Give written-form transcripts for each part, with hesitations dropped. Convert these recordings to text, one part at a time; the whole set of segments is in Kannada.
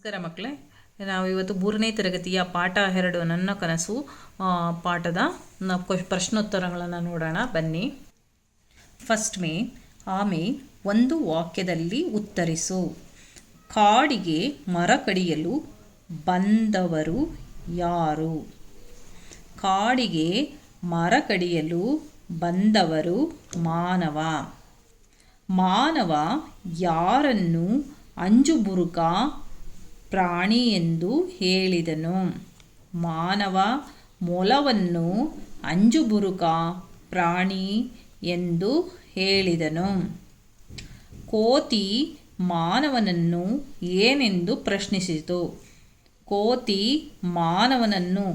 ನಮಸ್ಕಾರ ಮಕ್ಕಳೇ. ನಾವು ಇವತ್ತು 3ನೇ ತರಗತಿಯ ಪಾಠ 2 ನನ್ನ ಕನಸು ಪಾಠದ ಪ್ರಶ್ನೋತ್ತರಗಳನ್ನು ನೋಡೋಣ ಬನ್ನಿ. ಫಸ್ಟ್ ಆಮೆ ಒಂದು ವಾಕ್ಯದಲ್ಲಿ ಉತ್ತರಿಸು. ಕಾಡಿಗೆ ಮರ ಕಡಿಯಲು ಬಂದವರು ಯಾರು? ಕಾಡಿಗೆ ಮರ ಕಡಿಯಲು ಬಂದವರು ಮಾನವ. ಮಾನವ ಯಾರನ್ನು ಅಂಜುಬುರುಕ ಪ್ರಾಣಿ ಎಂದು ಹೇಳಿದನು? ಮಾನವ ಮೊಲವನ್ನು ಅಂಜುಬುರುಕ ಪ್ರಾಣಿ ಎಂದು ಹೇಳಿದನು. ಕೋತಿ ಮಾನವನನ್ನು ಏನೆಂದು ಪ್ರಶ್ನಿಸಿತು? ಕೋತಿ ಮಾನವನನ್ನು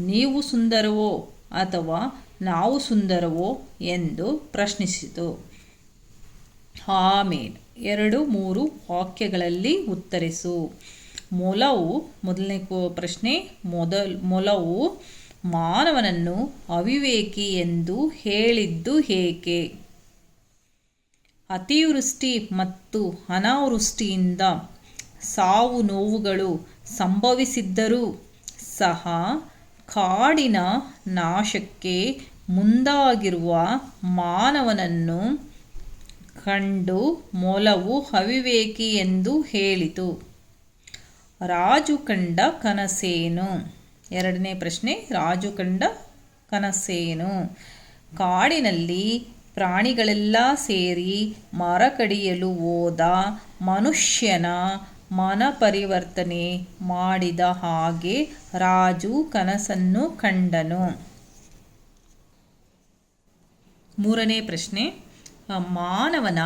ನೀವು ಸುಂದರವೋ ಅಥವಾ ನಾವು ಸುಂದರವೋ ಎಂದು ಪ್ರಶ್ನಿಸಿತು. ಆಮೇಲೆ 2-3 ವಾಕ್ಯಗಳಲ್ಲಿ ಉತ್ತರಿಸು. ಮೊಲವು ಮೊದಲನೇ ಪ್ರಶ್ನೆ. ಮೊಲವು ಮಾನವನನ್ನು ಅವಿವೇಕಿ ಎಂದು ಹೇಳಿದ್ದು ಏಕೆ? ಅತಿವೃಷ್ಟಿ ಮತ್ತು ಅನಾವೃಷ್ಟಿಯಿಂದ ಸಾವು ನೋವುಗಳು ಸಂಭವಿಸಿದ್ದರೂ ಸಹ ಕಾಡಿನ ನಾಶಕ್ಕೆ ಮುಂದಾಗಿರುವ ಮಾನವನನ್ನು ಕಂಡು ಮೊಲವು ಅವಿವೇಕಿ ಎಂದು ಹೇಳಿತು. ರಾಜು ಕಂಡ ಕನಸೇನು? 2ನೇ ಪ್ರಶ್ನೆ. ರಾಜು ಕಂಡ ಕನಸೇನು? ಕಾಡಿನಲ್ಲಿ ಪ್ರಾಣಿಗಳೆಲ್ಲ ಸೇರಿ ಮರ ಕಡಿಯಲು ಹೋದ ಮನುಷ್ಯನ ಮನ ಪರಿವರ್ತನೆ ಮಾಡಿದ ಹಾಗೆ ರಾಜು ಕನಸನ್ನು ಕಂಡನು. 3ನೇ ಪ್ರಶ್ನೆ. ಮಾನವನ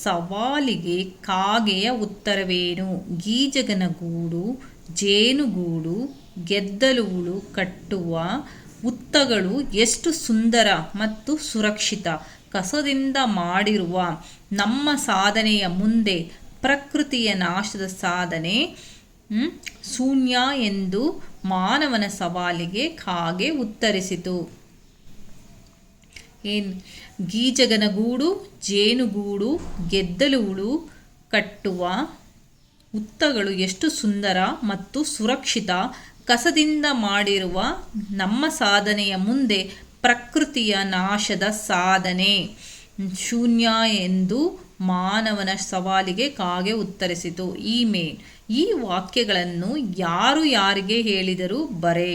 ಸವಾಲಿಗೆ ಕಾಗೆಯ ಉತ್ತರವೇನು? ಗೀಜಗನ ಗೂಡು, ಜೇನುಗೂಡು, ಗೆದ್ದಲುಗಳು ಕಟ್ಟುವ ಹುತ್ತಗಳು ಎಷ್ಟು ಸುಂದರ ಮತ್ತು ಸುರಕ್ಷಿತ. ಕಸದಿಂದ ಮಾಡಿರುವ ನಮ್ಮ ಸಾಧನೆಯ ಮುಂದೆ ಪ್ರಕೃತಿಯ ನಾಶದ ಸಾಧನೆ ಶೂನ್ಯ ಎಂದು ಮಾನವನ ಸವಾಲಿಗೆ ಕಾಗೆ ಉತ್ತರಿಸಿತು. ಗೀಜಗನ ಗೂಡು, ಜೇನುಗೂಡು, ಗೆದ್ದಲುಗಳು ಕಟ್ಟುವ ಹುತ್ತಗಳು ಎಷ್ಟು ಸುಂದರ ಮತ್ತು ಸುರಕ್ಷಿತ. ಕಸದಿಂದ ಮಾಡಿರುವ ನಮ್ಮ ಸಾಧನೆಯ ಮುಂದೆ ಪ್ರಕೃತಿಯ ನಾಶದ ಸಾಧನೆ ಶೂನ್ಯ ಎಂದು ಮಾನವನ ಸವಾಲಿಗೆ ಕಾಗೆ ಉತ್ತರಿಸಿತು. ಈ ವಾಕ್ಯಗಳನ್ನು ಯಾರು ಯಾರಿಗೆ ಹೇಳಿದರು ಬರೆ.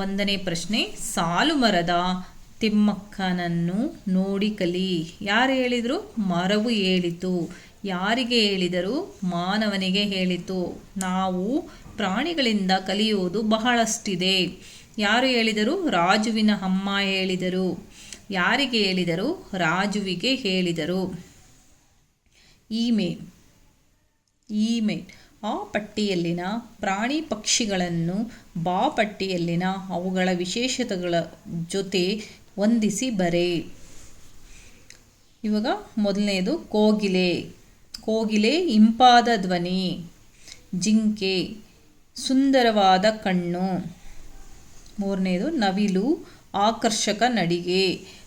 1ನೇ ಪ್ರಶ್ನೆ. ಸಾಲುಮರದ ತಿಮ್ಮಕ್ಕನನ್ನು ನೋಡಿ ಕಲಿ. ಯಾರು ಹೇಳಿದರು? ಮರವು ಹೇಳಿತು. ಯಾರಿಗೆ ಹೇಳಿದರು? ಮಾನವನಿಗೆ ಹೇಳಿತು. ನಾವು ಪ್ರಾಣಿಗಳಿಂದ ಕಲಿಯುವುದು ಬಹಳಷ್ಟಿದೆ. ಯಾರು ಹೇಳಿದರು? ರಾಜುವಿನ ಅಮ್ಮ ಹೇಳಿದರು. ಯಾರಿಗೆ ಹೇಳಿದರು? ರಾಜುವಿಗೆ ಹೇಳಿದರು. ಇಮೇಲ್. ಆ ಪಟ್ಟಿಯಲ್ಲಿನ ಪ್ರಾಣಿ ಪಕ್ಷಿಗಳನ್ನು ಬಾ ಪಟ್ಟಿಯಲ್ಲಿನ ಅವುಗಳ ವಿಶೇಷತೆಗಳ ಜೊತೆ ಹೊಂದಿಸಿ ಬರೆ. ಇವಾಗ ಮೊದಲನೇದು ಕೋಗಿಲೆ. ಕೋಗಿಲೆ ಇಂಪಾದ ಧ್ವನಿ. ಜಿಂಕೆ ಸುಂದರವಾದ ಕಣ್ಣು. 3ನೇದು ನವಿಲು ಆಕರ್ಷಕ ನಡಿಗೆ.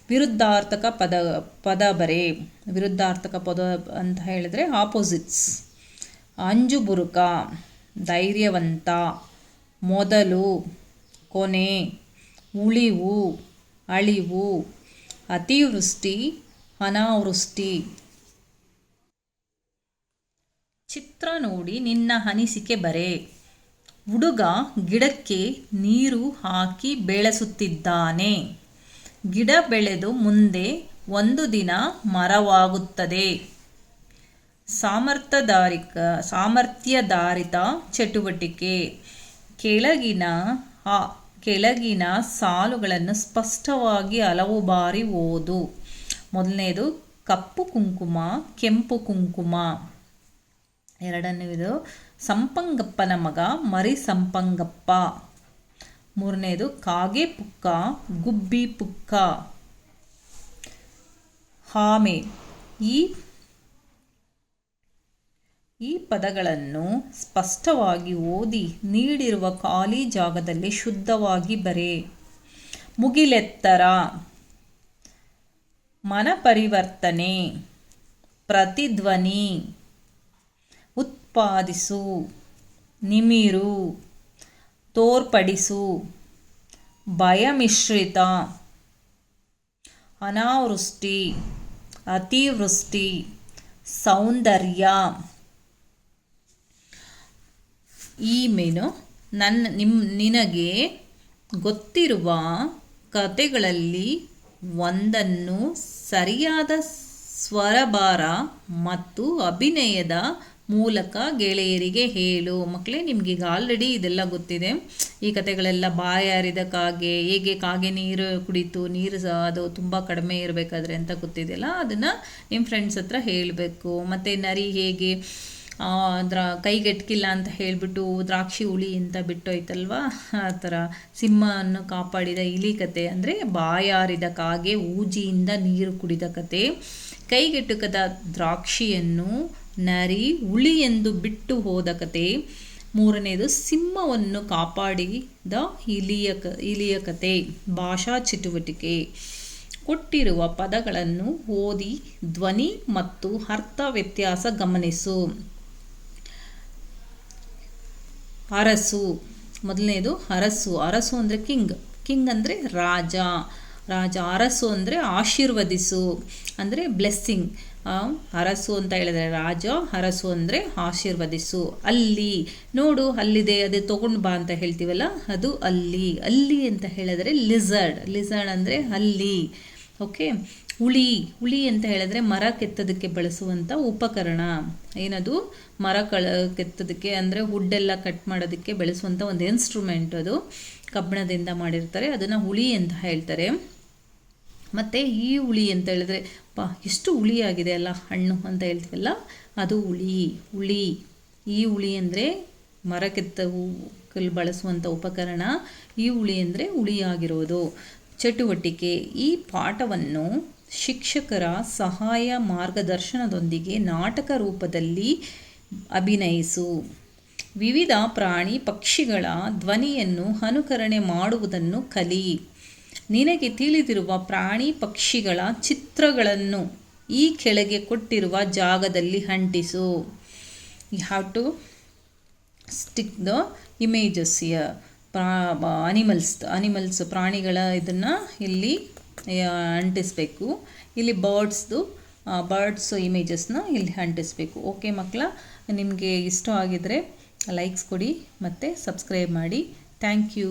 ವಿರುದ್ಧಾರ್ಥಕ ಪದ ಬರೆ. ವಿರುದ್ಧಾರ್ಥಕ ಪದ ಅಂತ ಹೇಳಿದ್ರೆ ಆಪೋಸಿಟ್ಸ್. ಅಂಜುಬುರುಕ ಧೈರ್ಯವಂತ. ಮೊದಲು, ಕೊನೆ, ಉಳಿವು, ಅಳಿವು, ಅತಿವೃಷ್ಟಿ, ಅನಾವೃಷ್ಟಿ. ಚಿತ್ರ ನೋಡಿ ನಿನ್ನ ಅನಿಸಿಕೆ ಬರೆ. ಹುಡುಗ ಗಿಡಕ್ಕೆ ನೀರು ಹಾಕಿ ಬೆಳೆಸುತ್ತಿದ್ದಾನೆ. ಗಿಡ ಬೆಳೆದು ಮುಂದೆ ಒಂದು ದಿನ ಮರವಾಗುತ್ತದೆ. ಸಾಮರ್ಥ್ಯಾಧಾರಿತ ಚಟುವಟಿಕೆ. ಕೆಳಗಿನ ಸಾಲುಗಳನ್ನು ಸ್ಪಷ್ಟವಾಗಿ ಹಲವು ಬಾರಿ ಓದು. ಮೊದಲನೇದು ಕಪ್ಪು ಕುಂಕುಮ, ಕೆಂಪು ಕುಂಕುಮ. 2ನೇದು ಸಂಪಂಗಪ್ಪನ ಮಗ ಮರಿ ಸಂಪಂಗಪ್ಪ. 3ನೇದು ಕಾಗೆ ಪುಕ್ಕ, ಗುಬ್ಬಿ ಪುಕ್ಕ. ಆಮೇಲೆ ಈ ಪದಗಳನ್ನು ಸ್ಪಷ್ಟವಾಗಿ ಓದಿ ನೀಡಿರುವ ಖಾಲಿ ಜಾಗದಲ್ಲಿ ಶುದ್ಧವಾಗಿ ಬರೆ. ಮುಗಿಲೆತ್ತರ, ಮನ ಪರಿವರ್ತನೆ, ಪ್ರತಿಧ್ವನಿ, ಉತ್ಪಾದಿಸು, ನಿಮಿರು, ತೋರ್ಪಡಿಸು, ಭಯಮಿಶ್ರಿತ, ಅನಾವೃಷ್ಟಿ, ಅತಿವೃಷ್ಟಿ, ಸೌಂದರ್ಯ. ಈ ಮೇನು ನಿನಗೆ ಗೊತ್ತಿರುವ ಕಥೆಗಳಲ್ಲಿ ಒಂದನ್ನು ಸರಿಯಾದ ಸ್ವರಭಾರ ಮತ್ತು ಅಭಿನಯದ ಮೂಲಕ ಗೆಳೆಯರಿಗೆ ಹೇಳು. ಮಕ್ಕಳೇ, ನಿಮ್ಗೆ ಈಗ ಆಲ್ರೆಡಿ ಇದೆಲ್ಲ ಗೊತ್ತಿದೆ. ಈ ಕಥೆಗಳೆಲ್ಲ ಬಾಯಾರಿದ ಕಾಗೆ, ಹೇಗೆ ಕಾಗೆ ನೀರು ಕುಡಿತು, ನೀರು ಅದು ತುಂಬ ಕಡಿಮೆ ಇರಬೇಕಾದ್ರೆ ಅಂತ ಗೊತ್ತಿದೆಯಲ್ಲ, ಅದನ್ನು ನಿಮ್ಮ ಫ್ರೆಂಡ್ಸ್ ಹತ್ರ ಹೇಳಬೇಕು. ಮತ್ತು ನರಿ ಹೇಗೆ ಕೈಗೆಟ್ಕಿಲ್ಲ ಅಂತ ಹೇಳಿಬಿಟ್ಟು ದ್ರಾಕ್ಷಿ ಹುಳಿ ಅಂತ ಬಿಟ್ಟೋಯ್ತಲ್ವ, ಆ ಥರ ಸಿಂಹವನ್ನು ಕಾಪಾಡಿದ ಇಲಿ ಕತೆ, ಅಂದರೆ ಬಾಯಾರಿದ ಕಾಗೆ ಊಜಿಯಿಂದ ನೀರು ಕುಡಿದ ಕತೆ, ಕೈಗೆಟುಕದ ದ್ರಾಕ್ಷಿಯನ್ನು ನರಿ ಹುಳಿ ಎಂದು ಬಿಟ್ಟು ಹೋದ ಕತೆ, ಮೂರನೇದು ಸಿಂಹವನ್ನು ಕಾಪಾಡಿದ ಇಲಿಯ ಕತೆ. ಭಾಷಾ ಚಟುವಟಿಕೆ. ಕೊಟ್ಟಿರುವ ಪದಗಳನ್ನು ಓದಿ ಧ್ವನಿ ಮತ್ತು ಅರ್ಥ ವ್ಯತ್ಯಾಸ ಗಮನಿಸು. ಅರಸು. ಮೊದಲನೇದು ಅರಸು. ಅರಸು ಅಂದರೆ ಕಿಂಗ್ ಅಂದರೆ ರಾಜ. ಅರಸು ಅಂದರೆ ಆಶೀರ್ವದಿಸು, ಅಂದರೆ ಬ್ಲೆಸ್ಸಿಂಗ್. ಅರಸು ಅಂತ ಹೇಳಿದ್ರೆ ರಾಜ, ಅರಸು ಅಂದರೆ ಆಶೀರ್ವದಿಸು. ಅಲ್ಲಿ ನೋಡು, ಅಲ್ಲಿದೆ, ಅದೇ ತೊಗೊಂಡು ಬಾ ಅಂತ ಹೇಳ್ತೀವಲ್ಲ, ಅದು ಅಲ್ಲಿ ಅಂತ ಹೇಳಿದ್ರೆ ಲಿಸರ್ಡ್ ಅಂದರೆ ಅಲ್ಲಿ. ಓಕೆ. ಹುಳಿ ಅಂತ ಹೇಳಿದ್ರೆ ಮರ ಕೆತ್ತೋದಕ್ಕೆ ಬಳಸುವಂಥ ಉಪಕರಣ. ಏನದು? ಮರ ಕೆತ್ತೋದಕ್ಕೆ ಅಂದರೆ ವುಡ್ಡೆಲ್ಲ ಕಟ್ ಮಾಡೋದಕ್ಕೆ ಬಳಸುವಂಥ ಒಂದು ಇನ್ಸ್ಟ್ರೂಮೆಂಟ್. ಅದು ಕಬ್ಬಿಣದಿಂದ ಮಾಡಿರ್ತಾರೆ, ಅದನ್ನು ಹುಳಿ ಅಂತ ಹೇಳ್ತಾರೆ. ಮತ್ತು ಈ ಹುಳಿ ಅಂತ ಹೇಳಿದ್ರೆ ಎಷ್ಟು ಹುಳಿಯಾಗಿದೆ ಅಲ್ಲ ಹಣ್ಣು ಅಂತ ಹೇಳ್ತೀವಲ್ಲ, ಅದು ಹುಳಿ. ಈ ಹುಳಿ ಅಂದರೆ ಮರ ಕೆತ್ತಲು ಬಳಸುವಂಥ ಉಪಕರಣ. ಈ ಹುಳಿ ಅಂದರೆ ಹುಳಿಯಾಗಿರೋದು. ಚಟುವಟಿಕೆ. ಈ ಪಾಠವನ್ನು ಶಿಕ್ಷಕರ ಸಹಾಯ ಮಾರ್ಗದರ್ಶನದೊಂದಿಗೆ ನಾಟಕ ರೂಪದಲ್ಲಿ ಅಭಿನಯಿಸು. ವಿವಿಧ ಪ್ರಾಣಿ ಪಕ್ಷಿಗಳ ಧ್ವನಿಯನ್ನು ಅನುಕರಣೆ ಮಾಡುವುದನ್ನು ಕಲಿ. ನಿನಗೆ ತಿಳಿದಿರುವ ಪ್ರಾಣಿ ಪಕ್ಷಿಗಳ ಚಿತ್ರಗಳನ್ನು ಈ ಕೆಳಗೆ ಕೊಟ್ಟಿರುವ ಜಾಗದಲ್ಲಿ ಅಂಟಿಸು. You have to stick the images here. Animals ಪ್ರಾಣಿಗಳ ಇದನ್ನು ಇಲ್ಲಿ ಅಂಟಿಸಬೇಕು. ಇಲ್ಲಿ ಬರ್ಡ್ಸ್ ಇಮೇಜಸ್ನ ಇಲ್ಲಿ ಅಂಟಿಸಬೇಕು. ಓಕೆ ಮಕ್ಕಳ, ನಿಮಗೆ ಇಷ್ಟ ಆಗಿದರೆ ಲೈಕ್ಸ್ ಕೊಡಿ ಮತ್ತು ಸಬ್ಸ್ಕ್ರೈಬ್ ಮಾಡಿ. Thank you.